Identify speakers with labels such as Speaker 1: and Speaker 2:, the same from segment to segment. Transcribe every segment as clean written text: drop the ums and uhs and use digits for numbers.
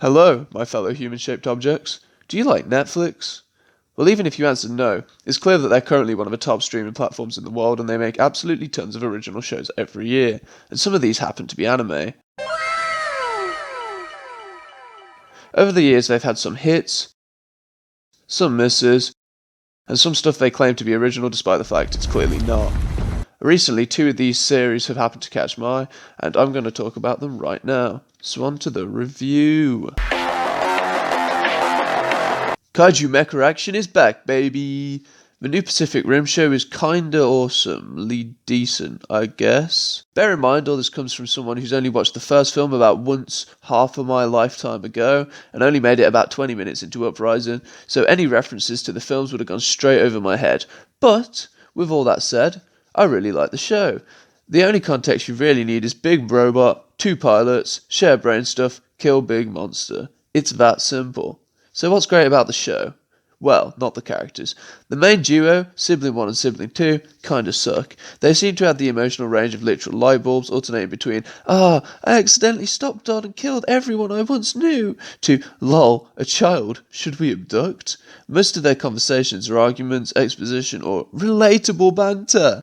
Speaker 1: Hello, my fellow human-shaped objects. Do you like Netflix? Well, even if you answered no, it's clear that they're currently one of the top streaming platforms in the world and they make absolutely tons of original shows every year, and some of these happen to be anime. Over the years, they've had some hits, some misses, and some stuff they claim to be original despite the fact it's clearly not. Recently, two of these series have happened to catch my eye, and I'm going to talk about them right now. So on to the review. Kaiju Mecha Action is back, baby! The new Pacific Rim show is kinda awesomely decent, I guess. Bear in mind, all this comes from someone who's only watched the first film about once half of my lifetime ago, and only made it about 20 minutes into Uprising, so any references to the films would have gone straight over my head. But, with all that said, I really like the show. The only context you really need is big robot, two pilots, share brain stuff, kill big monster. It's that simple. So what's great about the show? Well, not the characters. The main duo, Sibling 1 and Sibling 2, kinda suck. They seem to have the emotional range of literal light bulbs alternating between, I accidentally stopped on and killed everyone I once knew, to, lol, a child, should we abduct? Most of their conversations are arguments, exposition, or relatable banter.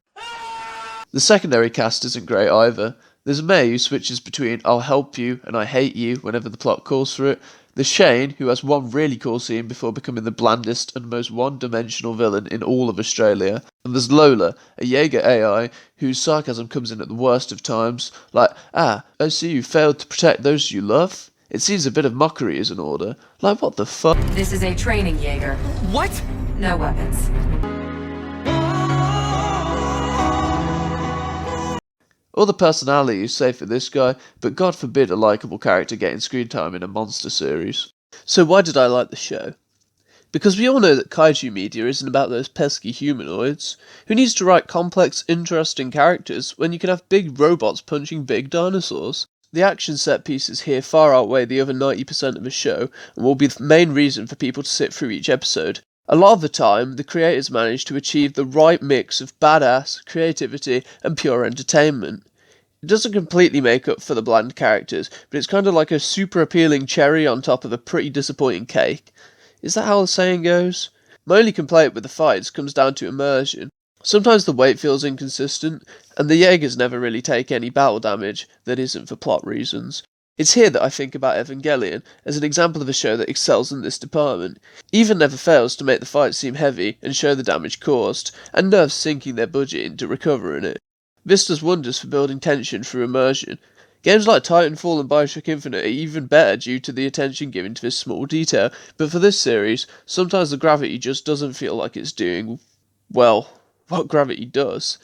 Speaker 1: The secondary cast isn't great either. There's May, who switches between I'll help you and I hate you whenever the plot calls for it. There's Shane, who has one really cool scene before becoming the blandest and most one-dimensional villain in all of Australia. And there's Lola, a Jaeger AI, whose sarcasm comes in at the worst of times, like, I see you failed to protect those you love? It seems a bit of mockery is in order. Like, what the fuck?
Speaker 2: This is a training Jaeger.
Speaker 3: What?
Speaker 2: No weapons.
Speaker 1: All the personality is safe for this guy, but God forbid a likeable character getting screen time in a monster series. So why did I like the show? Because we all know that kaiju media isn't about those pesky humanoids. Who needs to write complex, interesting characters when you can have big robots punching big dinosaurs? The action set pieces here far outweigh the other 90% of the show, and will be the main reason for people to sit through each episode. A lot of the time, the creators manage to achieve the right mix of badass, creativity, and pure entertainment. It doesn't completely make up for the bland characters, but it's kind of like a super appealing cherry on top of a pretty disappointing cake. Is that how the saying goes? My only complaint with the fights comes down to immersion. Sometimes the weight feels inconsistent, and the Jaegers never really take any battle damage that isn't for plot reasons. It's here that I think about Evangelion as an example of a show that excels in this department. Even never fails to make the fights seem heavy and show the damage caused, and nerves sinking their budget into recovering it. This does wonders for building tension through immersion. Games like Titanfall and Bioshock Infinite are even better due to the attention given to this small detail, but for this series, sometimes the gravity just doesn't feel like it's doing, well, what gravity does.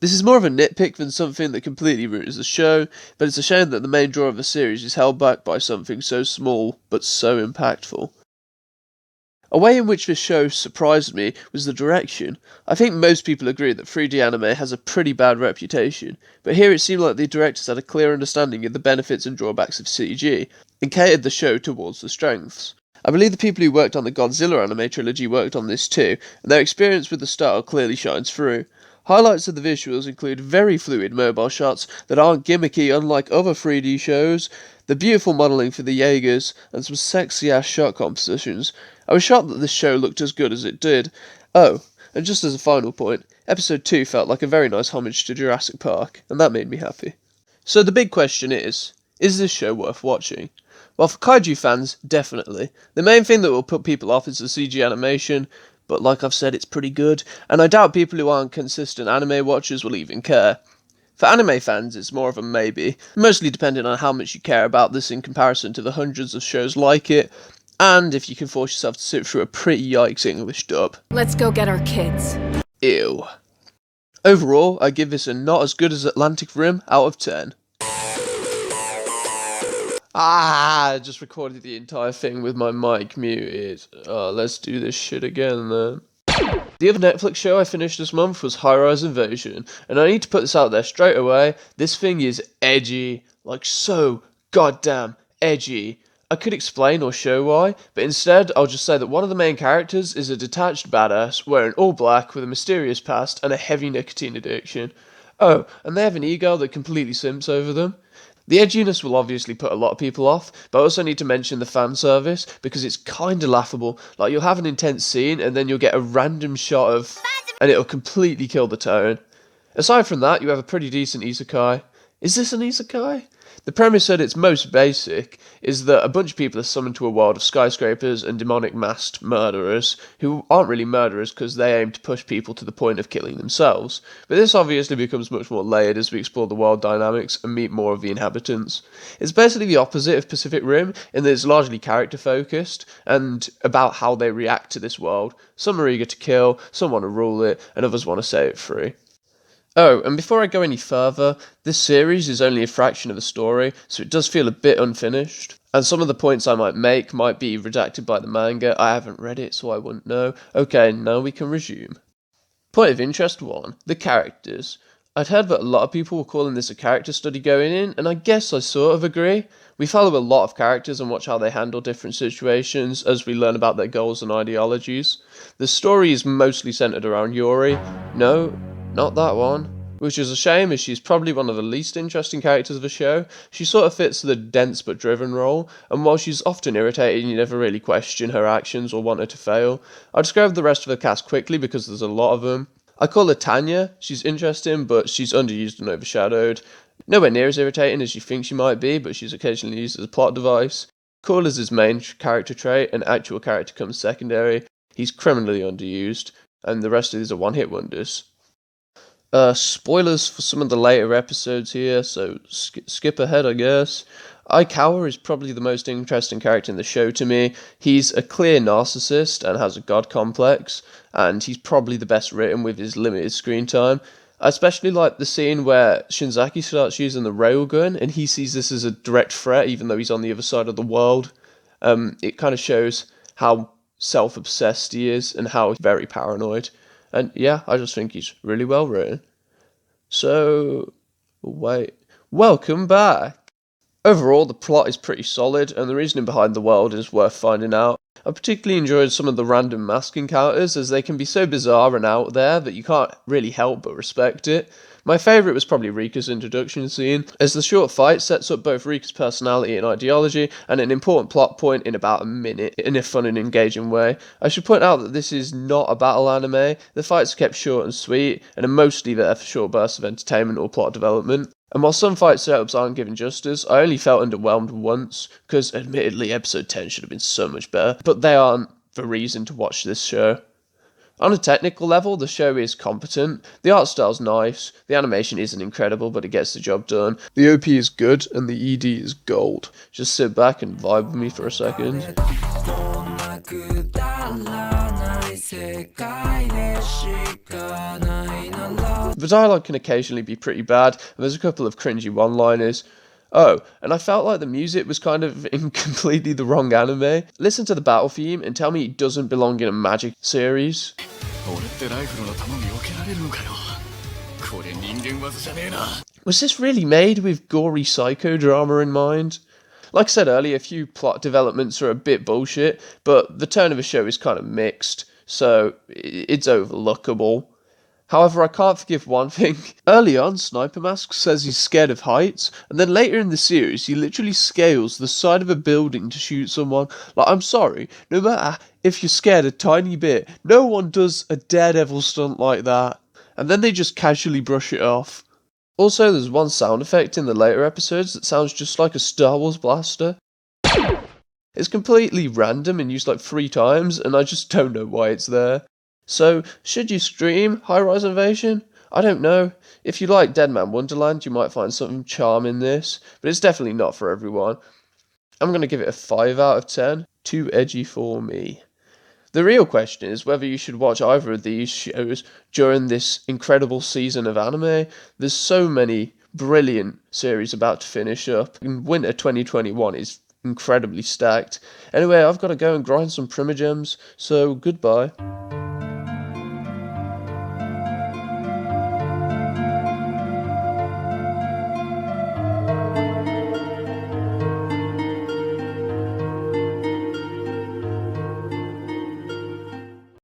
Speaker 1: This is more of a nitpick than something that completely ruins the show, but it's a shame that the main draw of the series is held back by something so small, but so impactful. A way in which this show surprised me was the direction. I think most people agree that 3D anime has a pretty bad reputation, but here it seemed like the directors had a clear understanding of the benefits and drawbacks of CG, and catered the show towards the strengths. I believe the people who worked on the Godzilla anime trilogy worked on this too, and their experience with the style clearly shines through. Highlights of the visuals include very fluid mobile shots that aren't gimmicky unlike other 3D shows, the beautiful modelling for the Jaegers, and some sexy ass shot compositions. I was shocked that this show looked as good as it did. Oh, and just as a final point, episode 2 felt like a very nice homage to Jurassic Park, and that made me happy. So the big question is this show worth watching? Well, for kaiju fans, definitely. The main thing that will put people off is the CG animation, but like I've said, it's pretty good, and I doubt people who aren't consistent anime watchers will even care. For anime fans, it's more of a maybe, mostly depending on how much you care about this in comparison to the hundreds of shows like it, and if you can force yourself to sit through a pretty yikes English dub.
Speaker 3: Let's go get our kids.
Speaker 1: Ew. Overall, I give this a not as good as Atlantic Rim out of 10. I just recorded the entire thing with my mic muted. Let's do this shit again then. The other Netflix show I finished this month was High Rise Invasion, and I need to put this out there straight away. This thing is edgy, like so goddamn edgy. I could explain or show why, but instead I'll just say that one of the main characters is a detached badass wearing all black with a mysterious past and a heavy nicotine addiction. Oh, and they have an e-girl that completely simps over them. The edginess will obviously put a lot of people off, but I also need to mention the fan service because it's kinda laughable. Like, you'll have an intense scene and then you'll get a random shot of, and it'll completely kill the tone. Aside from that, you have a pretty decent isekai. Is this an isekai? The premise at its most basic is that a bunch of people are summoned to a world of skyscrapers and demonic masked murderers, who aren't really murderers because they aim to push people to the point of killing themselves. But this obviously becomes much more layered as we explore the world dynamics and meet more of the inhabitants. It's basically the opposite of Pacific Rim in that it's largely character focused and about how they react to this world. Some are eager to kill, some want to rule it, and others want to set it free. Oh, and before I go any further, this series is only a fraction of the story, so it does feel a bit unfinished. And some of the points I might make might be redacted by the manga. I haven't read it, so I wouldn't know. Okay, now we can resume. Point of interest 1, the characters. I'd heard that a lot of people were calling this a character study going in, and I guess I sort of agree. We follow a lot of characters and watch how they handle different situations as we learn about their goals and ideologies. The story is mostly centered around Yuri. No, not that one. Which is a shame, as she's probably one of the least interesting characters of the show. She sort of fits the dense but driven role, and while she's often irritating, you never really question her actions or want her to fail. I'll describe the rest of the cast quickly because there's a lot of them. I call her Tanya. She's interesting, but she's underused and overshadowed. Nowhere near as irritating as you think she might be, but she's occasionally used as a plot device. Cool is his main character trait, and actual character comes secondary. He's criminally underused, and the rest of these are one-hit wonders. Spoilers for some of the later episodes here, so skip ahead, I guess. Aikawa is probably the most interesting character in the show to me. He's a clear narcissist and has a god complex, and he's probably the best written with his limited screen time. I especially like the scene where Shinzaki starts using the railgun, and he sees this as a direct threat, even though he's on the other side of the world. It kind of shows how self-obsessed he is and how very paranoid. And yeah, I just think he's really well written. So, wait. Welcome back! Overall, the plot is pretty solid, and the reasoning behind the world is worth finding out. I particularly enjoyed some of the random mask encounters, as they can be so bizarre and out there that you can't really help but respect it. My favourite was probably Rika's introduction scene, as the short fight sets up both Rika's personality and ideology, and an important plot point in about a minute, in a fun and engaging way. I should point out that this is not a battle anime. The fights are kept short and sweet, and are mostly there for short bursts of entertainment or plot development. And while some fight setups aren't given justice, I only felt underwhelmed once, because admittedly episode 10 should have been so much better, but they aren't the reason to watch this show. On a technical level, the show is competent, the art style's nice, the animation isn't incredible but it gets the job done, the OP is good and the ED is gold. Just sit back and vibe with me for a second. The dialogue can occasionally be pretty bad, and there's a couple of cringy one-liners. Oh, and I felt like the music was kind of in completely the wrong anime. Listen to the battle theme and tell me it doesn't belong in a Magic series. Was this really made with gory psychodrama in mind? Like I said earlier, a few plot developments are a bit bullshit, but the tone of the show is kind of mixed, so it's overlookable. However, I can't forgive one thing. Early on, Sniper Mask says he's scared of heights, and then later in the series, he literally scales the side of a building to shoot someone. Like, I'm sorry, no matter if you're scared a tiny bit, no one does a daredevil stunt like that. And then they just casually brush it off. Also, there's one sound effect in the later episodes that sounds just like a Star Wars blaster. It's completely random and used like 3 times, and I just don't know why it's there. So, should you stream High Rise Invasion? I don't know. If you like Deadman Wonderland, you might find some charm in this, but it's definitely not for everyone. I'm going to give it a 5 out of 10. Too edgy for me. The real question is whether you should watch either of these shows during this incredible season of anime. There's so many brilliant series about to finish up, and winter 2021 is incredibly stacked. Anyway, I've got to go and grind some Primogems, so goodbye.